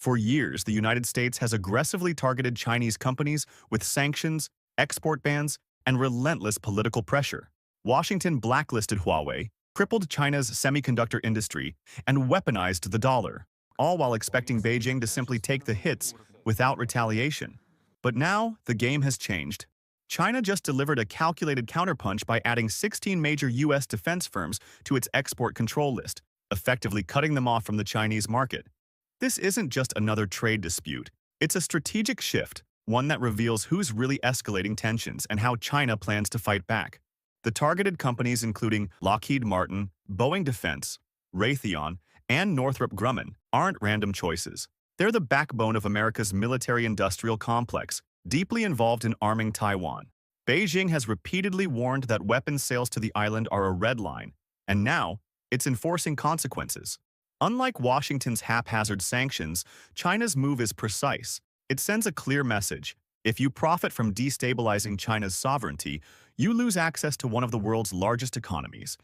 For years, the United States has aggressively targeted Chinese companies with sanctions, export bans, and relentless political pressure. Washington blacklisted Huawei, crippled China's semiconductor industry, and weaponized the dollar, all while expecting Beijing to simply take the hits without retaliation. But now, the game has changed. China just delivered a calculated counterpunch by adding 16 major U.S. defense firms to its export control list, effectively cutting them off from the Chinese market. This isn't just another trade dispute. It's a strategic shift, one that reveals who's really escalating tensions and how China plans to fight back. The targeted companies including Lockheed Martin, Boeing Defense, Raytheon, and Northrop Grumman aren't random choices. They're the backbone of America's military-industrial complex, deeply involved in arming Taiwan. Beijing has repeatedly warned that weapons sales to the island are a red line, and now it's enforcing consequences. Unlike Washington's haphazard sanctions, China's move is precise. It sends a clear message. If you profit from destabilizing China's sovereignty, you lose access to one of the world's largest economies.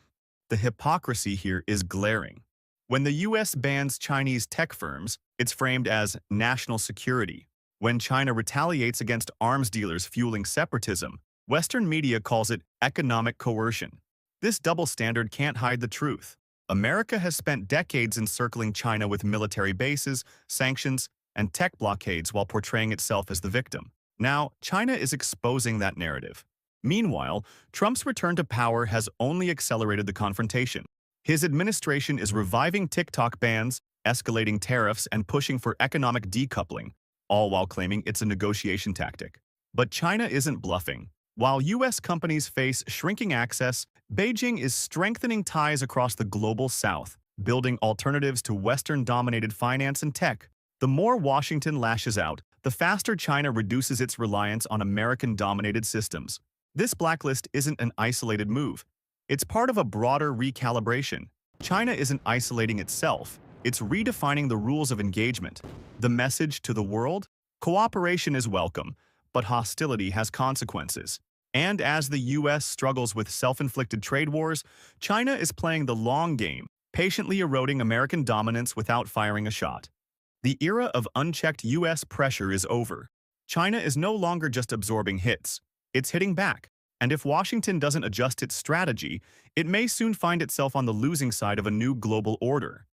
The hypocrisy here is glaring. When the U.S. bans Chinese tech firms, it's framed as national security. When China retaliates against arms dealers fueling separatism, Western media calls it economic coercion. This double standard can't hide the truth. America has spent decades encircling China with military bases, sanctions, and tech blockades while portraying itself as the victim. Now, China is exposing that narrative. Meanwhile, Trump's return to power has only accelerated the confrontation. His administration is reviving TikTok bans, escalating tariffs, and pushing for economic decoupling, all while claiming it's a negotiation tactic. But China isn't bluffing. While U.S. companies face shrinking access, Beijing is strengthening ties across the global south, building alternatives to Western-dominated finance and tech. The more Washington lashes out, the faster China reduces its reliance on American-dominated systems. This blacklist isn't an isolated move. It's part of a broader recalibration. China isn't isolating itself. It's redefining the rules of engagement. The message to the world? Cooperation is welcome, but hostility has consequences. And as the U.S. struggles with self-inflicted trade wars, China is playing the long game, patiently eroding American dominance without firing a shot. The era of unchecked U.S. pressure is over. China is no longer just absorbing hits. It's hitting back. And if Washington doesn't adjust its strategy, it may soon find itself on the losing side of a new global order.